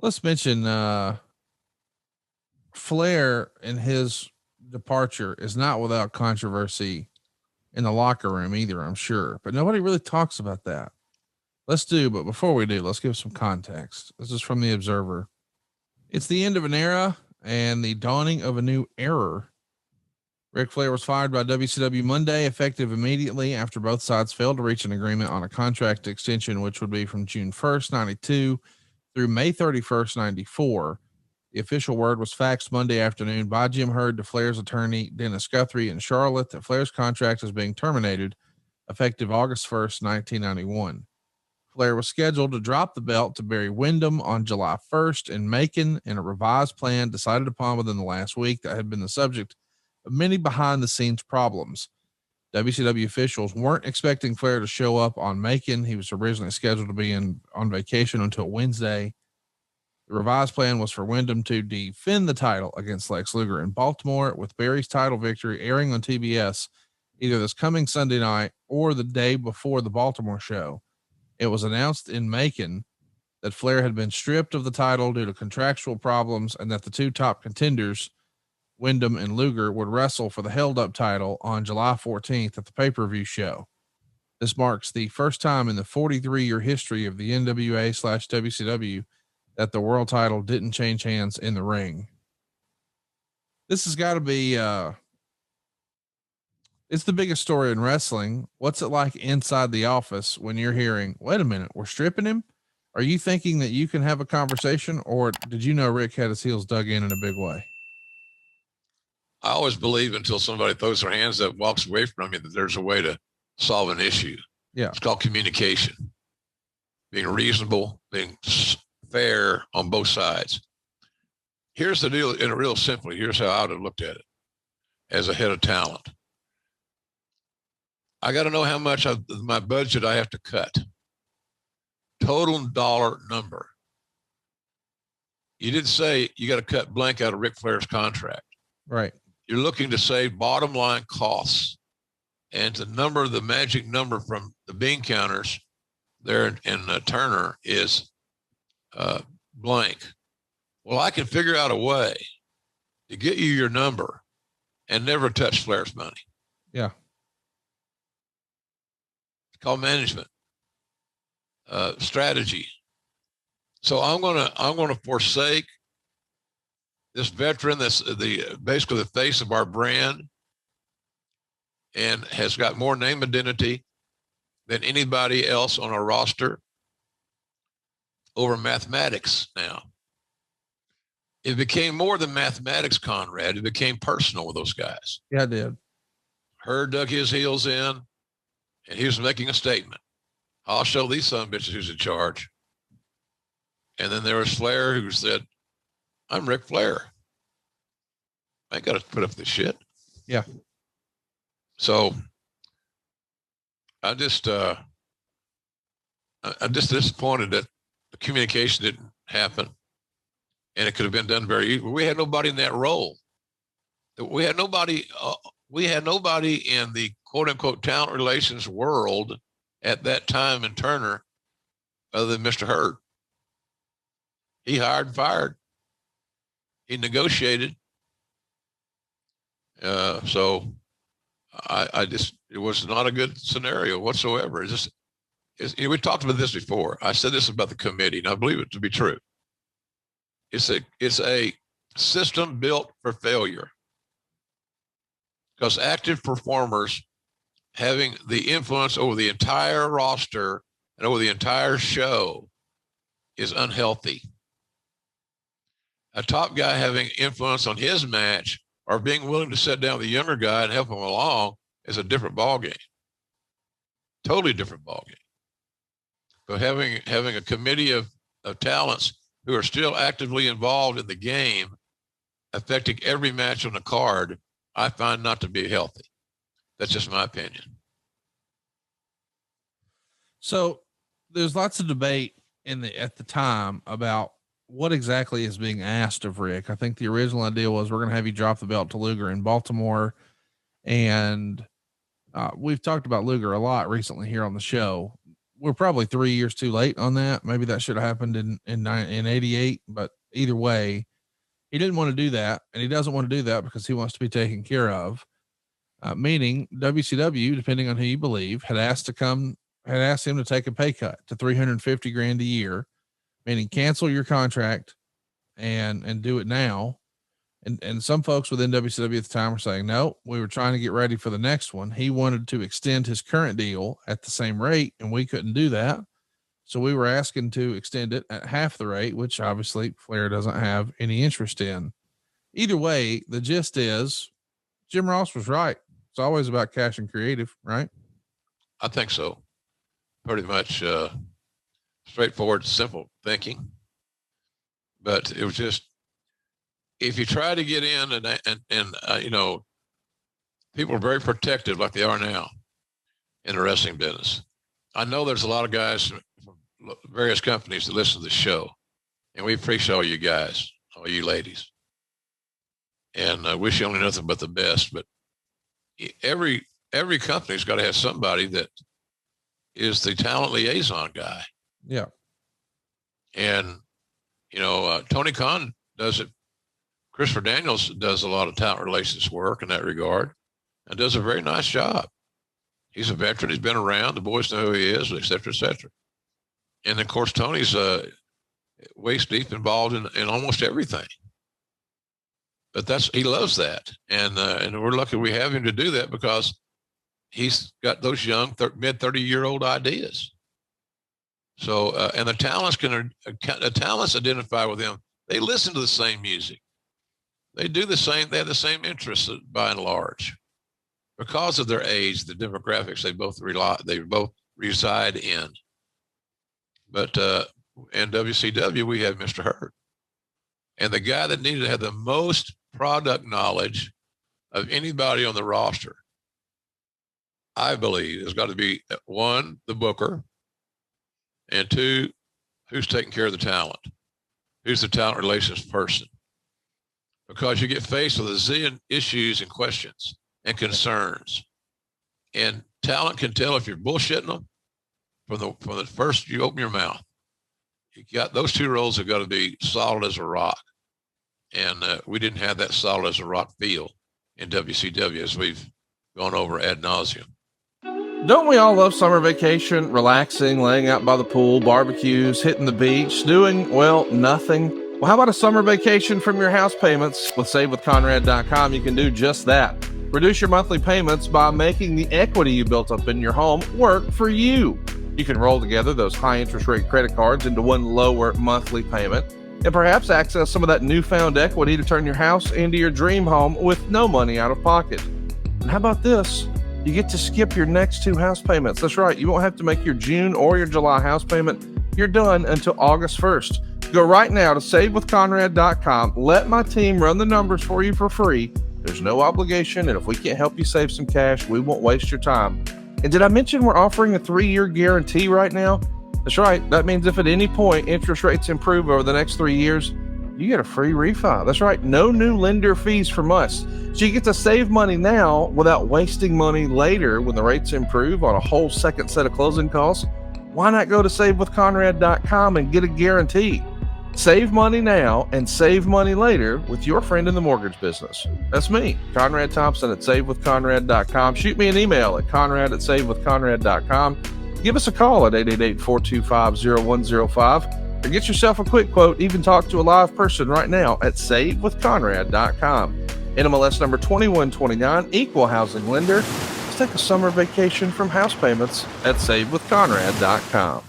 Let's mention Flair and his departure is not without controversy in the locker room either, I'm sure. But nobody really talks about that. But before we do, let's give some context. This is from the Observer. It's the end of an era and the dawning of a new era. Ric Flair was fired by WCW Monday, effective immediately after both sides failed to reach an agreement on a contract extension, which would be from June 1st, 92 through May 31st, 94. The official word was faxed Monday afternoon by Jim Herd to Flair's attorney, Dennis Guthrie, in Charlotte, that Flair's contract is being terminated effective August 1st, 1991. Flair was scheduled to drop the belt to Barry Windham on July 1st in Macon, in a revised plan decided upon within the last week that had been the subject of many behind the scenes problems. WCW officials weren't expecting Flair to show up on Macon. He was originally scheduled to be on vacation until Wednesday. The revised plan was for Windham to defend the title against Lex Luger in Baltimore, with Barry's title victory airing on TBS either this coming Sunday night or the day before the Baltimore show. It was announced in Macon that Flair had been stripped of the title due to contractual problems and that the two top contenders, Windham and Luger, would wrestle for the held up title on July 14th at the pay-per-view show. This marks the first time in the 43-year history of the NWA/WCW that the world title didn't change hands in the ring. This has got to be, it's the biggest story in wrestling. What's it like inside the office when you're hearing, wait a minute, we're stripping him? Are you thinking that you can have a conversation, or did you know Rick had his heels dug in a big way? I always believe until somebody throws their hands up, walks away from you, that there's a way to solve an issue. Yeah. It's called communication, being reasonable, being fair on both sides. Here's the deal, in a real simply, here's how I would have looked at it as a head of talent. I got to know how much of my budget I have to cut. Total dollar number. You didn't say you got to cut blank out of Ric Flair's contract. Right. You're looking to save bottom line costs. And the magic number from the bean counters there in Turner is blank. Well, I can figure out a way to get you your number and never touch Flair's money. Yeah. It's called management strategy. So I'm gonna forsake this veteran that's basically the face of our brand and has got more name identity than anybody else on our roster over mathematics now. It became more than mathematics, Conrad. It became personal with those guys. Yeah, it did. Herd dug his heels in, and he was making a statement. I'll show these son of bitches who's in charge. And then there was Flair, who said, I'm Ric Flair. I ain't got to put up this shit. Yeah. So I'm just disappointed that the communication didn't happen, and it could have been done very easily. We had nobody in that role. We had nobody in the quote unquote talent relations world at that time in Turner other than Mr. Hurd. He hired and fired. He negotiated. So it was not a good scenario whatsoever. We talked about this before. I said this about the committee, and I believe it to be true. It's a system built for failure, because active performers having the influence over the entire roster and over the entire show is unhealthy. A top guy having influence on his match or being willing to sit down with a younger guy and help him along is a different ballgame. Totally different ballgame. But having a committee of talents who are still actively involved in the game, affecting every match on the card, I find not to be healthy. That's just my opinion. So there's lots of debate at the time about what exactly is being asked of Rick. I think the original idea was, we're going to have you drop the belt to Luger in Baltimore. And we've talked about Luger a lot recently here on the show. we're probably 3 years too late on that. Maybe that should have happened in 88, but either way, he didn't want to do that. And he doesn't want to do that because he wants to be taken care of. Meaning WCW, depending on who you believe, had asked him to take a pay cut to $350,000 a year, meaning cancel your contract and do it now. And some folks within WCW at the time were saying, no, we were trying to get ready for the next one. He wanted to extend his current deal at the same rate, and we couldn't do that. So we were asking to extend it at half the rate, which obviously Flair doesn't have any interest in. Either way, the gist is Jim Ross was right. It's always about cash and creative, right? I think so. Pretty much straightforward, simple thinking. But it was just, if you try to get in and people are very protective like they are now in the wrestling business. I know there's a lot of guys from various companies that listen to the show, and we appreciate all you guys, all you ladies, and I wish you only nothing but the best. But every company's got to have somebody that is the talent liaison guy. Yeah. And, Tony Khan does it. Christopher Daniels does a lot of talent relations work in that regard and does a very nice job. He's a veteran. He's been around. The boys know who he is, et cetera, et cetera. And of course, Tony's waist deep involved in almost everything. But he loves that. And we're lucky we have him to do that because he's got those young mid 30-year-old ideas. So, and the talents identify with him. They listen to the same music. They do the same. They have the same interests by and large, because of their age, the demographics they both reside in. But in WCW, we have Mr. Hurt, and the guy that needed to have the most product knowledge of anybody on the roster, I believe, has got to be one, the booker, and two, who's taking care of the talent, who's the talent relations person. Because you get faced with a zillion issues and questions and concerns, and talent can tell if you're bullshitting them from the first you open your mouth. You got those two roles have got to be solid as a rock, and we didn't have that solid as a rock feel in WCW, as we've gone over ad nauseum. Don't we all love summer vacation, relaxing, laying out by the pool, barbecues, hitting the beach, doing, well, nothing? Well, how about a summer vacation from your house payments? With SaveWithConrad.com, you can do just that. Reduce your monthly payments by making the equity you built up in your home work for you. You can roll together those high interest rate credit cards into one lower monthly payment, and perhaps access some of that newfound equity to turn your house into your dream home with no money out of pocket. And how about this? You get to skip your next two house payments. That's right. You won't have to make your June or your July house payment. You're done until August 1st. Go right now to SaveWithConrad.com. Let my team run the numbers for you for free. There's no obligation, and if we can't help you save some cash, we won't waste your time. And did I mention we're offering a 3-year guarantee right now? That's right. That means if at any point interest rates improve over the next 3 years, you get a free refi. That's right. No new lender fees from us. So you get to save money now without wasting money later when the rates improve on a whole second set of closing costs. Why not go to SaveWithConrad.com and get a guarantee? Save money now and save money later with your friend in the mortgage business. That's me, Conrad Thompson at SaveWithConrad.com. Shoot me an email at Conrad@SaveWithConrad.com. Give us a call at 888-425-0105 or get yourself a quick quote. Even talk to a live person right now at SaveWithConrad.com. NMLS number 2129, equal housing lender. Let's take a summer vacation from house payments at SaveWithConrad.com.